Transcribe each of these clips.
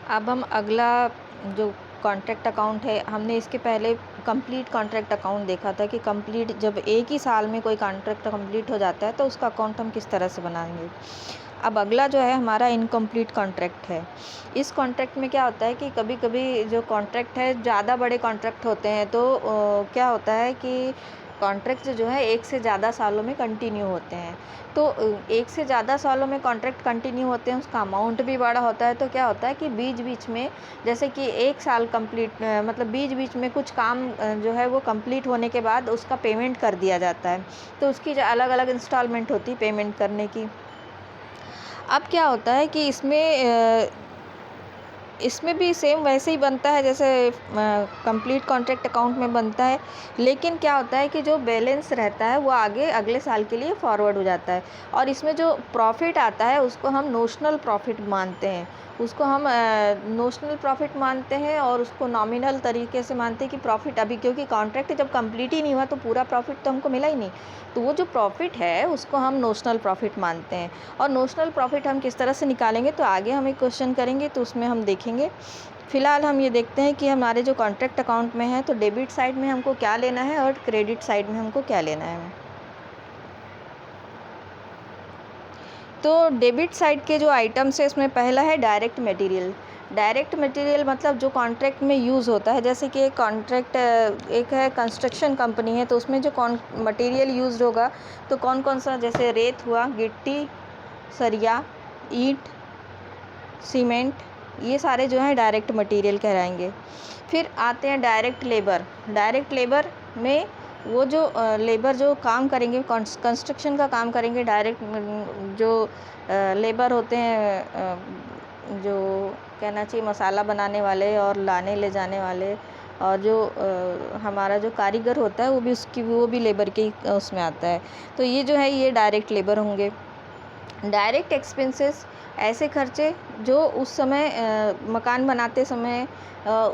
अब हम अगला जो कॉन्ट्रैक्ट अकाउंट है, हमने इसके पहले कंप्लीट कॉन्ट्रैक्ट अकाउंट देखा था कि कंप्लीट जब एक ही साल में कोई कॉन्ट्रैक्ट कंप्लीट हो जाता है तो उसका अकाउंट हम किस तरह से बनाएंगे। अब अगला जो है हमारा इनकम्प्लीट कॉन्ट्रैक्ट है। इस कॉन्ट्रैक्ट में क्या होता है कि कभी-कभी जो कॉन्ट्रैक्ट है ज़्यादा बड़े कॉन्ट्रैक्ट होते हैं तो क्या होता है कि कॉन्ट्रैक्ट जो है 1 से ज़्यादा सालों में कंटिन्यू होते हैं। तो 1 से ज़्यादा सालों में कॉन्ट्रैक्ट कंटिन्यू होते हैं, उसका अमाउंट भी बड़ा होता है, तो क्या होता है कि बीच-बीच में जैसे कि 1 साल कंप्लीट मतलब बीच-बीच में कुछ काम जो है वो कंप्लीट होने के बाद उसका पेमेंट कर दिया जाता है। तो उसकी जो अलग-अलग इंस्टॉलमेंट होती है पेमेंट करने की। अब क्या होता है कि इसमें भी सेम वैसे ही बनता है जैसे कंप्लीट कॉन्ट्रैक्ट अकाउंट में बनता है, लेकिन क्या होता है कि जो बैलेंस रहता है वो आगे अगले साल के लिए फॉरवर्ड हो जाता है और इसमें जो प्रॉफ़िट आता है उसको हम नोशनल प्रॉफ़िट मानते हैं। उसको हम नोशनल प्रॉफ़िट मानते हैं और उसको नॉमिनल तरीके से मानते हैं कि प्रॉफ़िट अभी क्योंकि कॉन्ट्रैक्ट जब कंप्लीट ही नहीं हुआ तो पूरा प्रॉफ़िट तो हमको मिला ही नहीं। तो वो जो प्रॉफ़िट है उसको हम नोशनल प्रॉफ़िट मानते हैं। और नोशनल प्रॉफ़िट हम किस तरह से निकालेंगे तो आगे हम एक क्वेश्चन करेंगे तो उसमें हम देखेंगे। फ़िलहाल हम ये देखते हैं कि हमारे जो कॉन्ट्रैक्ट अकाउंट में है तो डेबिट साइड में हमको क्या लेना है और क्रेडिट साइड में हमको क्या लेना है। तो डेबिट साइड के जो आइटम्स है इसमें पहला है डायरेक्ट मटेरियल। डायरेक्ट मटेरियल मतलब जो कॉन्ट्रैक्ट में यूज़ होता है, जैसे कि एक कॉन्ट्रैक्ट एक है कंस्ट्रक्शन कंपनी है तो उसमें जो मटेरियल यूज़्ड होगा तो कौन-कौन सा, जैसे रेत हुआ, गिट्टी, सरिया, ईंट, सीमेंट, ये सारे जो हैं डायरेक्ट मटेरियल कहलाएँगे। फिर आते हैं डायरेक्ट लेबर। डायरेक्ट लेबर में वो जो लेबर जो काम करेंगे कंस्ट्रक्शन का काम करेंगे, डायरेक्ट जो लेबर होते हैं, जो कहना चाहिए मसाला बनाने वाले और लाने ले जाने वाले, और जो हमारा जो कारीगर होता है वो भी लेबर के ही उसमें आता है। तो ये जो है ये डायरेक्ट लेबर होंगे। डायरेक्ट एक्सपेंसेस ऐसे खर्चे जो उस समय मकान बनाते समय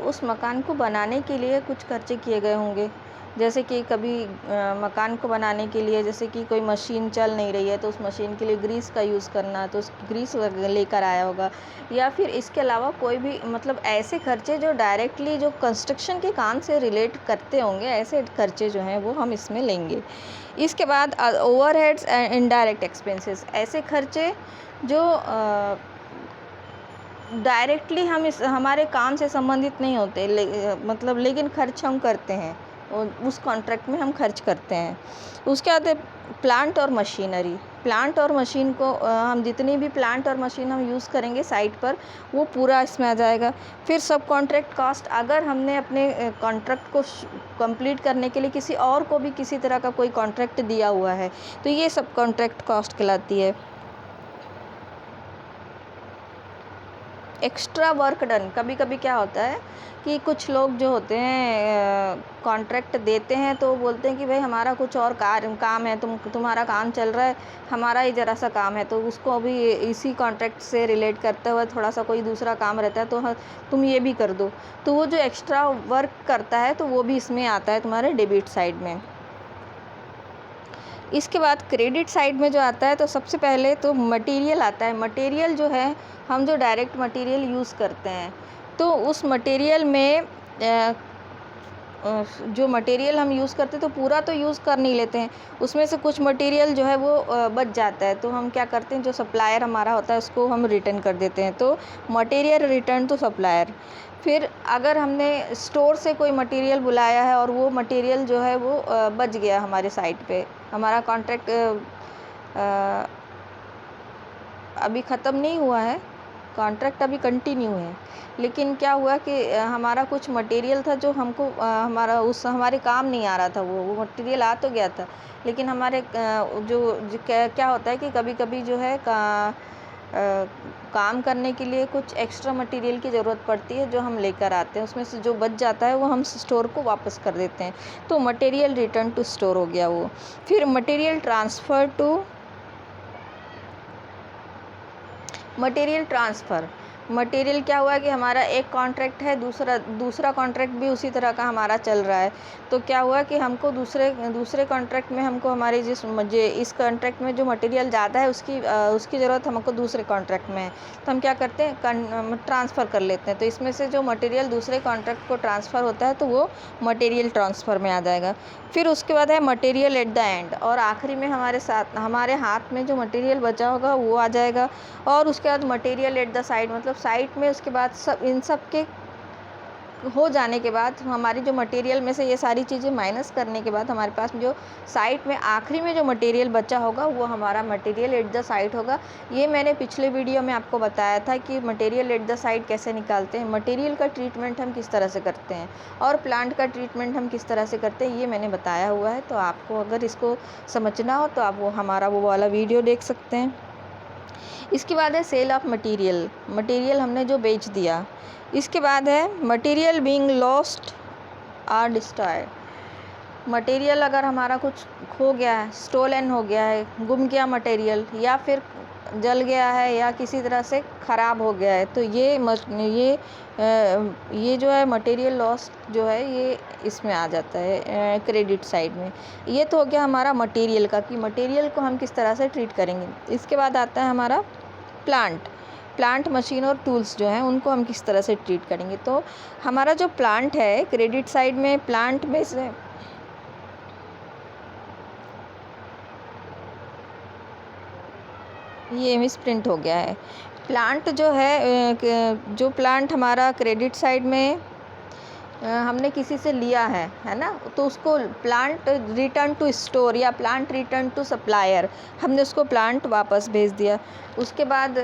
उस मकान को बनाने के लिए कुछ खर्चे किए गए होंगे। जैसे कि कभी मकान को बनाने के लिए जैसे कि कोई मशीन चल नहीं रही है तो उस मशीन के लिए ग्रीस का यूज़ करना, तो उस ग्रीस लेकर आया होगा, या फिर इसके अलावा कोई भी मतलब ऐसे खर्चे जो डायरेक्टली जो कंस्ट्रक्शन के काम से रिलेट करते होंगे, ऐसे खर्चे जो हैं वो हम इसमें लेंगे। इसके बाद ओवरहेड्स एंड इनडायरेक्ट एक्सपेंसेस, ऐसे खर्चे जो डायरेक्टली हम इस हमारे काम से संबंधित नहीं होते, मतलब लेकिन खर्च हम करते हैं, उस कॉन्ट्रैक्ट में हम खर्च करते हैं। उसके बाद है प्लांट और मशीनरी। प्लांट और मशीन को हम जितनी भी प्लांट और मशीन हम यूज़ करेंगे साइट पर वो पूरा इसमें आ जाएगा। फिर सब कॉन्ट्रैक्ट कॉस्ट, अगर हमने अपने कॉन्ट्रैक्ट को कंप्लीट करने के लिए किसी और को भी किसी तरह का कोई कॉन्ट्रैक्ट दिया हुआ है तो ये सब कॉन्ट्रैक्ट कॉस्ट कहलाती है। एक्स्ट्रा वर्क डन, कभी-कभी क्या होता है कि कुछ लोग जो होते हैं कॉन्ट्रैक्ट देते हैं तो बोलते हैं कि भाई हमारा कुछ और काम है, तुम्हारा काम चल रहा है, हमारा ही ज़रा सा काम है, तो उसको अभी इसी कॉन्ट्रैक्ट से रिलेट करते हुए थोड़ा सा कोई दूसरा काम रहता है तो तुम ये भी कर दो। तो वो जो एक्स्ट्रा वर्क करता है तो वो भी इसमें आता है तुम्हारे डेबिट साइड में। इसके बाद क्रेडिट साइड में जो आता है तो सबसे पहले तो मटेरियल आता है। मटेरियल जो है हम जो डायरेक्ट मटेरियल यूज़ करते हैं तो उस मटेरियल में जो मटेरियल हम यूज़ करते हैं तो पूरा तो यूज़ कर नहीं लेते हैं, उसमें से कुछ मटेरियल जो है वो बच जाता है, तो हम क्या करते हैं जो सप्लायर हमारा होता है उसको हम रिटर्न कर देते हैं। तो मटेरियल रिटर्न टू सप्लायर। फिर अगर हमने स्टोर से कोई मटेरियल बुलाया है और वो मटेरियल जो है वो बच गया हमारे साइट पे, हमारा कॉन्ट्रैक्ट अभी ख़त्म नहीं हुआ है, कॉन्ट्रैक्ट अभी कंटिन्यू है, लेकिन क्या हुआ कि हमारा कुछ मटेरियल था जो हमको हमारे काम नहीं आ रहा था, वो मटेरियल आ तो गया था, लेकिन हमारे क्या होता है कि कभी-कभी जो है काम करने के लिए कुछ एक्स्ट्रा मटेरियल की ज़रूरत पड़ती है जो हम लेकर आते हैं, उसमें से जो बच जाता है वो हम स्टोर को वापस कर देते हैं, तो मटेरियल रिटर्न टू स्टोर हो गया वो। फिर material transfer to material transfer, material क्या हुआ कि हमारा एक कॉन्ट्रैक्ट है, दूसरा कॉन्ट्रैक्ट भी उसी तरह का हमारा चल रहा है। तो क्या हुआ कि हमको दूसरे कॉन्ट्रैक्ट में हमको हमारे इस कॉन्ट्रैक्ट में जो मटेरियल ज़्यादा है उसकी ज़रूरत हमको दूसरे कॉन्ट्रैक्ट में है। तो हम क्या करते हैं, ट्रांसफ़र कर लेते हैं। तो इसमें से जो मटेरियल दूसरे कॉन्ट्रैक्ट को ट्रांसफ़र होता है तो वो मटेरियल ट्रांसफ़र में आ जाएगा। फिर उसके बाद है मटेरियल एट द एंड, और आखिरी में हमारे हाथ में जो मटेरियल बचा होगा वो आ जाएगा। और उसके बाद मटेरियल एट द साइड, मतलब साइड में उसके बाद इन सब के हो जाने के बाद हमारी जो मटेरियल में से ये सारी चीज़ें माइनस करने के बाद हमारे पास जो साइड में आखिरी में जो मटेरियल बचा होगा वो हमारा मटेरियल एट द साइड होगा। ये मैंने पिछले वीडियो में आपको बताया था कि मटेरियल एट द साइड कैसे निकालते हैं, मटेरियल का ट्रीटमेंट हम किस तरह से करते हैं और प्लांट का ट्रीटमेंट हम किस तरह से करते हैं, ये मैंने बताया हुआ है। तो आपको अगर इसको समझना हो तो आप वो वाला वीडियो देख सकते हैं। इसके बाद है सेल ऑफ मटेरियल हमने जो बेच दिया। इसके बाद है मटेरियल बीइंग लॉस्ट और डिस्ट्रॉयड। मटेरियल अगर हमारा कुछ खो गया है, स्टोलन हो गया है, गुम गया मटेरियल, या फिर जल गया है या किसी तरह से ख़राब हो गया है, तो ये जो है मटेरियल लॉस जो है ये इसमें आ जाता है क्रेडिट साइड में। ये तो हो गया हमारा मटेरियल का कि मटेरियल को हम किस तरह से ट्रीट करेंगे। इसके बाद आता है हमारा प्लांट मशीन और टूल्स जो हैं उनको हम किस तरह से ट्रीट करेंगे। तो हमारा जो प्लांट है क्रेडिट साइड में, प्लांट में से ये मिस प्रिंट हो गया है। प्लांट जो है जो प्लांट हमारा क्रेडिट साइड में हमने किसी से लिया है ना, तो उसको प्लांट रिटर्न टू स्टोर या प्लांट रिटर्न टू सप्लायर, हमने उसको प्लांट वापस भेज दिया। उसके बाद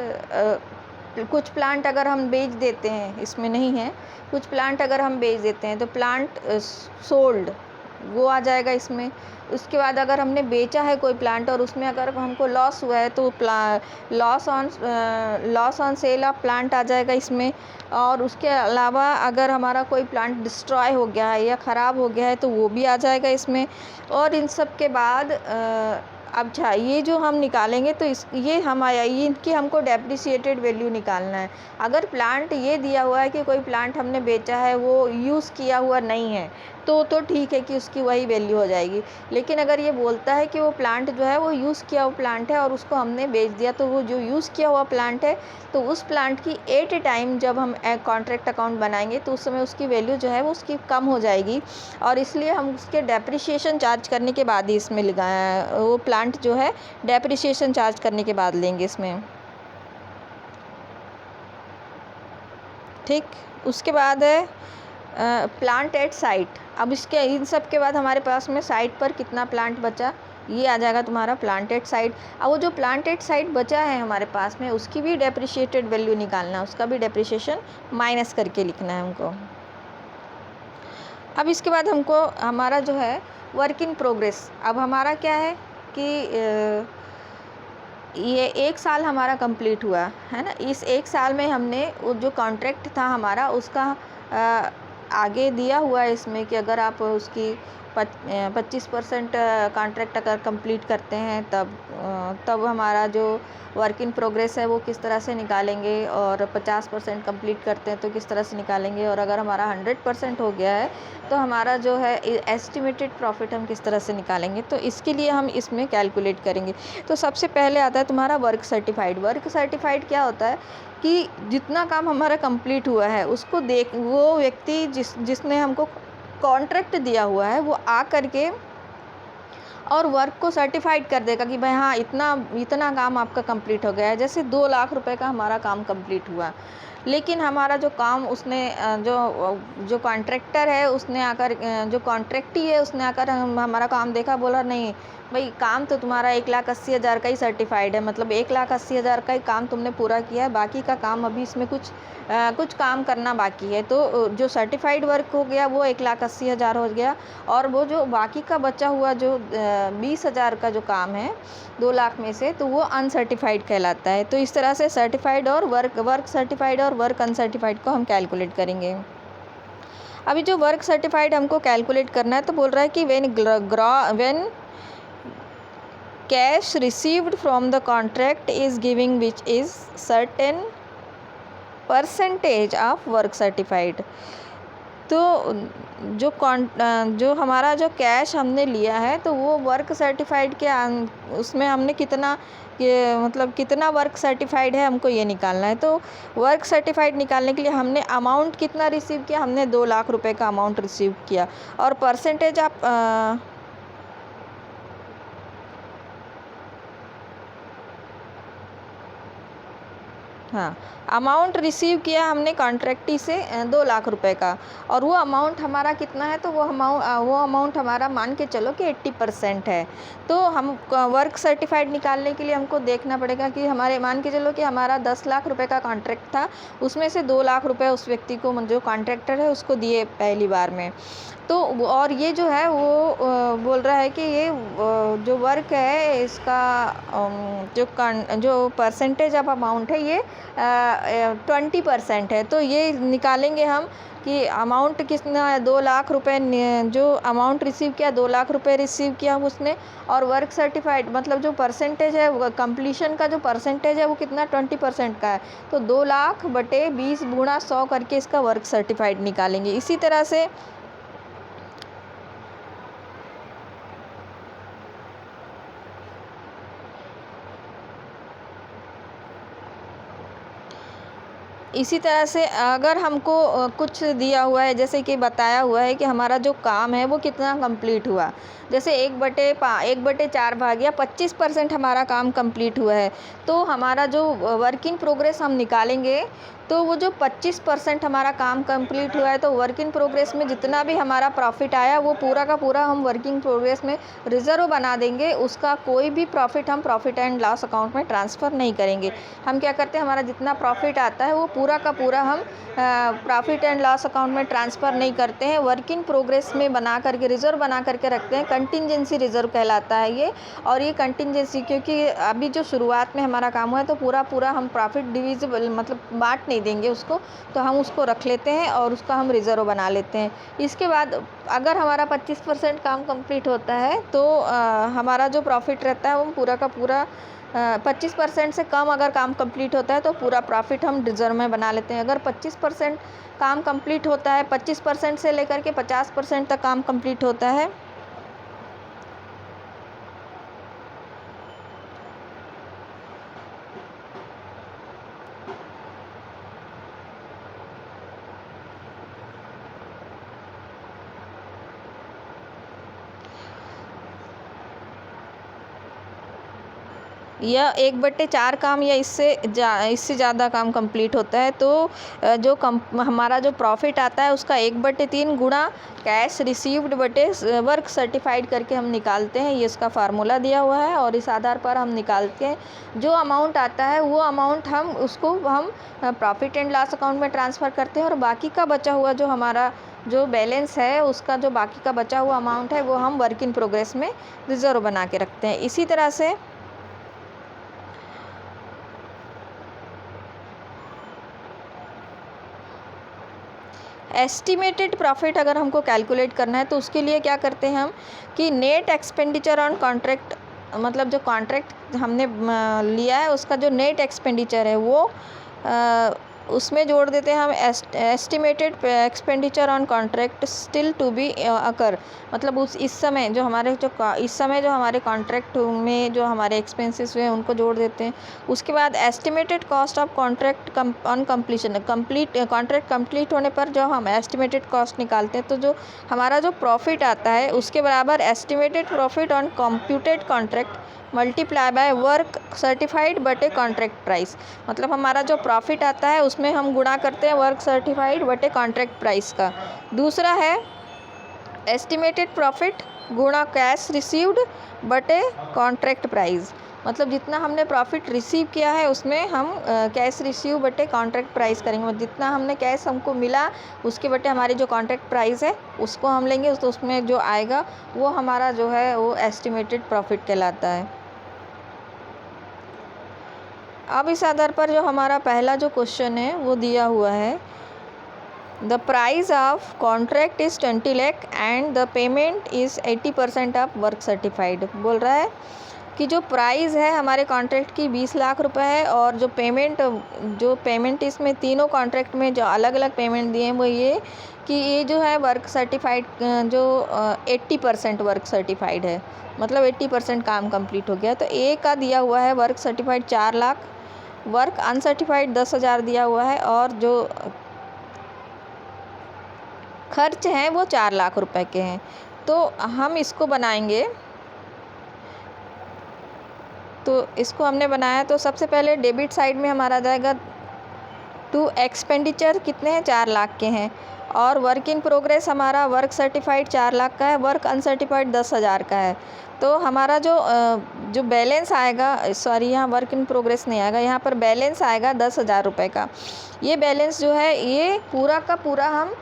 कुछ प्लांट अगर हम बेच देते हैं, इसमें नहीं है, कुछ प्लांट अगर हम बेच देते हैं तो प्लांट सोल्ड वो आ जाएगा इसमें। उसके बाद अगर हमने बेचा है कोई प्लांट और उसमें अगर हमको लॉस हुआ है तो loss on sale of plant आ जाएगा इसमें। और उसके अलावा अगर हमारा कोई प्लांट डिस्ट्रॉय हो गया है या ख़राब हो गया है तो वो भी आ जाएगा इसमें। और इन सब के बाद अच्छा ये जो हम निकालेंगे तो इनकी हमको डेप्रिसिएटेड वैल्यू निकालना है। अगर प्लांट ये दिया हुआ है कि कोई प्लांट हमने बेचा है वो यूज़ किया हुआ नहीं है तो ठीक है कि उसकी वही वैल्यू हो जाएगी। लेकिन अगर ये बोलता है कि वो प्लांट जो है वो यूज़ किया हुआ प्लांट है और उसको हमने बेच दिया, तो वो जो यूज़ किया हुआ प्लांट है तो उस प्लांट की एट ए टाइम जब हम कॉन्ट्रैक्ट अकाउंट बनाएंगे तो उस समय उसकी वैल्यू जो है वो उसकी कम हो जाएगी। और इसलिए हम उसके डेप्रिसिएशन चार्ज करने के बाद ही इसमें वो प्लांट जो है डेप्रिसिएशन चार्ज करने के बाद लेंगे इसमें। ठीक, उसके बाद है प्लांट एट साइट। अब इन सब के बाद हमारे पास में साइट पर कितना प्लांट बचा, ये आ जाएगा तुम्हारा प्लांट एट साइट। अब वो जो प्लांट एट साइट बचा है हमारे पास में उसकी भी डेप्रिशिएटेड वैल्यू निकालना है, उसका भी डेप्रिशिएशन माइनस करके लिखना है हमको। अब इसके बाद हमको हमारा जो है वर्क इन प्रोग्रेस, अब हमारा क्या है कि ये 1 साल हमारा कंप्लीट हुआ है ना। इस 1 साल में हमने वो जो कॉन्ट्रैक्ट था हमारा उसका आगे दिया हुआ है इसमें कि अगर आप उसकी 25% कॉन्ट्रैक्ट अगर कंप्लीट करते हैं तब हमारा जो वर्क इन प्रोग्रेस है वो किस तरह से निकालेंगे, और 50% कंप्लीट करते हैं तो किस तरह से निकालेंगे, और अगर हमारा 100% हो गया है तो हमारा जो है एस्टिमेटेड प्रॉफिट हम किस तरह से निकालेंगे। तो इसके लिए हम इसमें कैलकुलेट करेंगे। तो सबसे पहले आता है तुम्हारा वर्क सर्टिफाइड क्या होता है कि जितना काम हमारा कंप्लीट हुआ है उसको वो व्यक्ति जिसने हमको कॉन्ट्रैक्ट दिया हुआ है वो आ करके और वर्क को सर्टिफाइड कर देगा कि भाई हाँ इतना काम आपका कंप्लीट हो गया है। जैसे 2 लाख रुपए का हमारा काम कंप्लीट हुआ, लेकिन हमारा जो काम उसने जो कॉन्ट्रैक्टर है उसने आकर जो कॉन्ट्रैक्टी है उसने आकर हमारा काम देखा, बोला नहीं भाई काम तो तुम्हारा 1,80,000 का ही सर्टिफाइड है, मतलब 1,80,000 का ही काम तुमने पूरा किया है, बाकी का काम अभी इसमें कुछ काम करना बाकी है। तो जो सर्टिफाइड वर्क हो गया वो 1,80,000 हो गया, और वो जो बाकी का बचा हुआ जो 20,000 का जो काम है 2 लाख में से, तो वो अनसर्टिफाइड कहलाता है। तो इस तरह से सर्टिफाइड और वर्क सर्टिफाइड और वर्क अनसर्टिफाइड को हम कैलकुलेट करेंगे। अभी जो वर्क सर्टिफाइड हमको कैलकुलेट करना है तो बोल रहा है कि when cash received from the contract is giving which is certain percentage of work certified. तो जो हमारा जो कैश हमने लिया है तो वो वर्क सर्टिफाइड के उसमें हमने कितना, ये मतलब कितना वर्क सर्टिफाइड है हमको ये निकालना है। तो वर्क सर्टिफाइड निकालने के लिए हमने अमाउंट कितना रिसीव किया, हमने 2 लाख रुपए का अमाउंट रिसीव किया। और परसेंटेज आप हाँ, अमाउंट रिसीव किया हमने कॉन्ट्रैक्टी से 2 लाख रुपए का, और वो अमाउंट हमारा कितना है, तो वो अमाउंट हमारा मान के चलो कि 80% है। तो हम वर्क सर्टिफाइड निकालने के लिए हमको देखना पड़ेगा कि हमारे, मान के चलो कि हमारा 10 लाख रुपए का कॉन्ट्रैक्ट था, उसमें से 2 लाख रुपए उस व्यक्ति को, जो कॉन्ट्रैक्टर है उसको दिए पहली बार में। तो और ये जो है वो बोल रहा है कि ये जो वर्क है इसका जो परसेंटेज ऑफ अमाउंट है ये 20% है। तो ये निकालेंगे हम कि अमाउंट कितना है, 2 लाख रुपए जो अमाउंट रिसीव किया, 2 लाख रुपए रिसीव किया उसने, और वर्क सर्टिफाइड मतलब जो परसेंटेज है कंप्लीशन का जो परसेंटेज है वो कितना, 20% का है। तो 2 लाख बटे 20 गुणा 100 करके इसका वर्क सर्टिफाइड निकालेंगे। इसी तरह से अगर हमको कुछ दिया हुआ है, जैसे कि बताया हुआ है कि हमारा जो काम है वो कितना कंप्लीट हुआ, जैसे 1/4 भाग या 25% हमारा काम कंप्लीट हुआ है, तो हमारा जो वर्क इन प्रोग्रेस हम निकालेंगे, तो वो जो 25% हमारा काम कंप्लीट हुआ है, तो वर्क इन प्रोग्रेस में जितना भी हमारा प्रॉफिट आया वो पूरा का पूरा हम वर्किंग प्रोग्रेस में रिज़र्व बना देंगे। उसका कोई भी प्रॉफिट हम प्रॉफिट एंड लॉस अकाउंट में ट्रांसफ़र नहीं करेंगे। हम क्या करते हैं, हमारा जितना प्रॉफिट आता है वो पूरा का पूरा हम प्रॉफिट एंड लॉस अकाउंट में ट्रांसफ़र नहीं करते हैं, वर्क इन प्रोग्रेस में बना करके, रिज़र्व बना करके रखते हैं। कंटिंजेंसी रिज़र्व कहलाता है ये। और ये कंटिंजेंसी, क्योंकि अभी जो शुरुआत में हमारा काम हुआ है, तो पूरा हम प्रॉफिट डिविजिबल मतलब बांट नहीं देंगे उसको, तो हम उसको रख लेते हैं और उसका हम रिज़र्व बना लेते हैं। इसके बाद अगर हमारा 25% काम कंप्लीट होता है, तो हमारा जो प्रॉफिट रहता है वो पूरा का पूरा 25% से कम अगर काम कंप्लीट होता है तो पूरा प्रॉफिट हम रिज़र्व में बना लेते हैं। अगर 25% काम कंप्लीट होता है, 25% से लेकर के 50% तक काम कंप्लीट होता है, या 1/4 काम या इससे ज़्यादा काम कंप्लीट होता है, तो हमारा जो प्रॉफिट आता है उसका 1/3 गुणा कैश रिसीव्ड बटे वर्क सर्टिफाइड करके हम निकालते हैं। ये इसका फार्मूला दिया हुआ है और इस आधार पर हम निकालते हैं। जो अमाउंट आता है वो अमाउंट हम प्रॉफिट एंड लॉस अकाउंट में ट्रांसफ़र करते हैं, और बाकी का बचा हुआ जो हमारा जो बैलेंस है, उसका जो बाकी का बचा हुआ अमाउंट है वो हम वर्क इन प्रोग्रेस में रिज़र्व बना के रखते हैं। इसी तरह से एस्टिमेटेड प्रॉफिट अगर हमको कैलकुलेट करना है, तो उसके लिए क्या करते हैं हम कि नेट एक्सपेंडिचर ऑन कॉन्ट्रैक्ट, मतलब जो कॉन्ट्रैक्ट हमने लिया है उसका जो नेट एक्सपेंडिचर है वो उसमें जोड़ देते हैं हम estimated expenditure on contract still to be occur. मतलब इस समय जो हमारे कॉन्ट्रैक्ट में जो हमारे एक्सपेंसेस हुए हैं उनको जोड़ देते हैं। उसके बाद estimated cost of contract on completion, contract complete होने पर जो हम एस्टिमेटेड कॉस्ट निकालते हैं, तो जो हमारा जो प्रॉफिट आता है उसके बराबर estimated profit on computed contract multiply by work certified बटे कॉन्ट्रैक्ट प्राइस। मतलब हमारा जो प्रॉफिट आता है उसमें हम गुणा करते हैं वर्क सर्टिफाइड बटे कॉन्ट्रैक्ट प्राइस का। दूसरा है एस्टिमेटेड प्रॉफिट गुणा कैश रिसीव्ड बटे कॉन्ट्रैक्ट प्राइस। मतलब जितना हमने प्रॉफिट रिसीव किया है उसमें हम कैश रिसीव बटे कॉन्ट्रैक्ट प्राइस करेंगे। मतलब जितना हमने कैश हमको मिला उसके बटे हमारी जो कॉन्ट्रैक्ट प्राइस है उसको हम लेंगे, तो उसमें जो आएगा वो हमारा जो है वो एस्टिमेटेड प्रॉफिट कहलाता है। अब इस आधार पर जो हमारा पहला जो क्वेश्चन है वो दिया हुआ है, the price of contract is 20 lakh and the payment is 80% of work certified. बोल रहा है कि जो प्राइस है हमारे कॉन्ट्रैक्ट की 20 लाख रुपए है, और जो पेमेंट इसमें तीनों कॉन्ट्रैक्ट में जो अलग अलग पेमेंट दिए हैं वो ये कि ये जो है वर्क सर्टिफाइड जो 80% वर्क सर्टिफाइड है, मतलब 80% काम कंप्लीट हो गया। तो ए का दिया हुआ है work certified 4 lakh, work uncertified 10,000 दिया हुआ है, और जो खर्च हैं वो 4 लाख रुपए के हैं। तो हम इसको बनाएंगे। तो इसको हमने बनाया, तो सबसे पहले डेबिट साइड में हमारा जाएगा टू एक्सपेंडिचर कितने हैं, 4 लाख के हैं, और वर्क इन प्रोग्रेस हमारा वर्क सर्टिफाइड 4 लाख का है, वर्क अनसर्टिफाइड 10,000 का है। तो हमारा जो बैलेंस आएगा, सॉरी यहाँ वर्क इन प्रोग्रेस नहीं आएगा, यहाँ पर बैलेंस आएगा 10,000 रुपये का। ये बैलेंस जो है ये पूरा का पूरा हम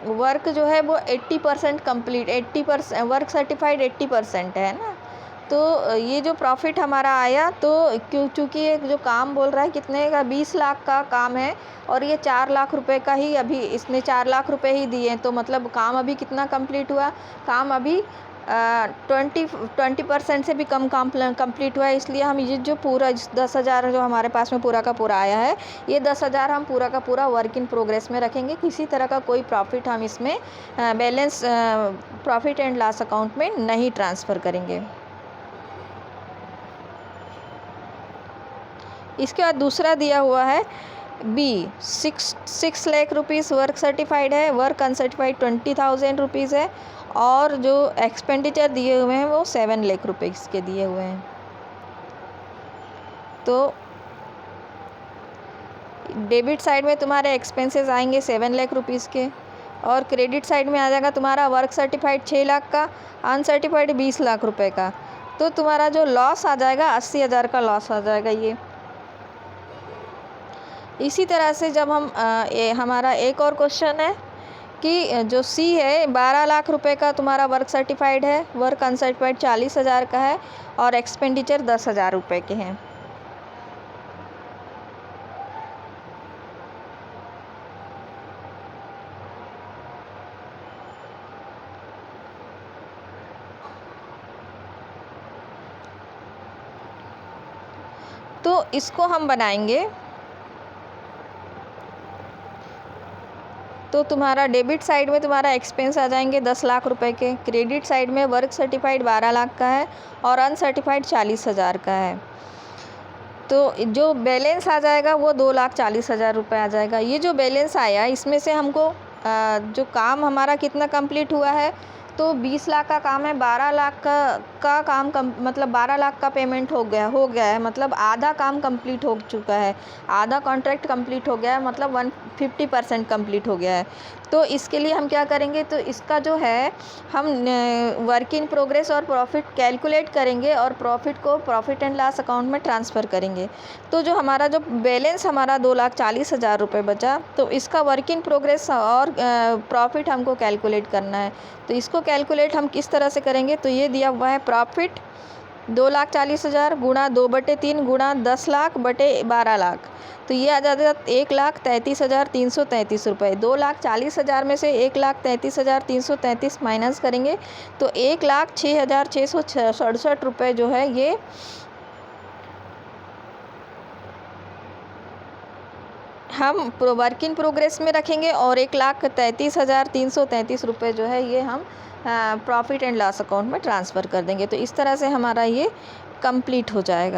वर्क जो है वो 80% कंप्लीट, 80% वर्क सर्टिफाइड 80% है ना। तो ये जो प्रॉफिट हमारा आया, तो चूँकि ये जो काम बोल रहा है कितने का, 20 लाख का काम है, और ये 4 लाख रुपए का ही अभी इसने 4 लाख रुपए ही दिए, तो मतलब काम अभी कितना कंप्लीट हुआ, काम अभी 20% से भी कम काम कंप्लीट हुआ है। इसलिए हम ये जो पूरा 10,000 जो हमारे पास में पूरा का पूरा आया है, ये 10,000 हम पूरा का पूरा वर्क इन प्रोग्रेस में रखेंगे। किसी तरह का कोई प्रॉफिट हम इसमें balance profit and loss account में नहीं ट्रांसफ़र करेंगे। इसके बाद दूसरा दिया हुआ है B, 6 lakh rupees work certified है, वर्क अनसर्टिफाइड 20,000 रुपीज़ है, और जो एक्सपेंडिचर दिए हुए हैं वो 7 लाख रुपीज़ के दिए हुए हैं। तो डेबिट साइड में तुम्हारे एक्सपेंसेस आएंगे 7 लाख रुपीज़ के, और क्रेडिट साइड में आ जाएगा तुम्हारा वर्क सर्टिफाइड 6 लाख का, अनसर्टिफाइड 20 लाख रुपए का। तो तुम्हारा जो लॉस आ जाएगा 80,000 का लॉस आ जाएगा ये। इसी तरह से जब हम हमारा एक और क्वेश्चन है कि जो सी है 12 लाख रुपए का तुम्हारा वर्क सर्टिफाइड है, वर्क अनसर्टिफाइड 40,000 का है, और एक्सपेंडिचर 10,000 रुपये के हैं। तो इसको हम बनाएंगे। तो तुम्हारा डेबिट साइड में तुम्हारा एक्सपेंस आ जाएंगे 10 लाख रुपए के, क्रेडिट साइड में वर्क सर्टिफाइड 12 लाख का है, और अनसर्टिफाइड 40,000 का है। तो जो बैलेंस आ जाएगा वो 2,40,000 रुपये आ जाएगा। ये जो बैलेंस आया इसमें से हमको जो काम हमारा कितना कंप्लीट हुआ है, तो 20 लाख का काम है, 12 लाख का काम मतलब 12 लाख का पेमेंट हो गया है, मतलब आधा काम कंप्लीट हो चुका है, आधा कॉन्ट्रैक्ट कंप्लीट हो गया है, मतलब 150% कंप्लीट हो गया है। तो इसके लिए हम क्या करेंगे, तो इसका जो है हम वर्क इन प्रोग्रेस और प्रॉफिट कैलकुलेट करेंगे, और प्रॉफिट को प्रॉफिट एंड लॉस अकाउंट में ट्रांसफ़र करेंगे। तो जो हमारा जो बैलेंस हमारा 2,40,000 रुपये बचा, तो इसका वर्क इन प्रोग्रेस और प्रॉफिट हमको कैलकुलेट करना है। तो इसको कैलकुलेट हम किस तरह से करेंगे, तो ये दिया हुआ है प्रॉफिट 2,40,000 गुणा 2/3 गुणा 10 लाख बटे 12 लाख, तो ये आ जाएगा 1,33,333 रुपये। 2,40,000 में से 1,33,333 माइनस करेंगे, तो 1,06,667 रुपये जो है ये हम वर्क इन प्रोग्रेस में रखेंगे, और 1,33,333 रुपये जो है ये हम प्रॉफिट एंड लॉस अकाउंट में ट्रांसफ़र कर देंगे। तो इस तरह से हमारा ये कंप्लीट हो जाएगा।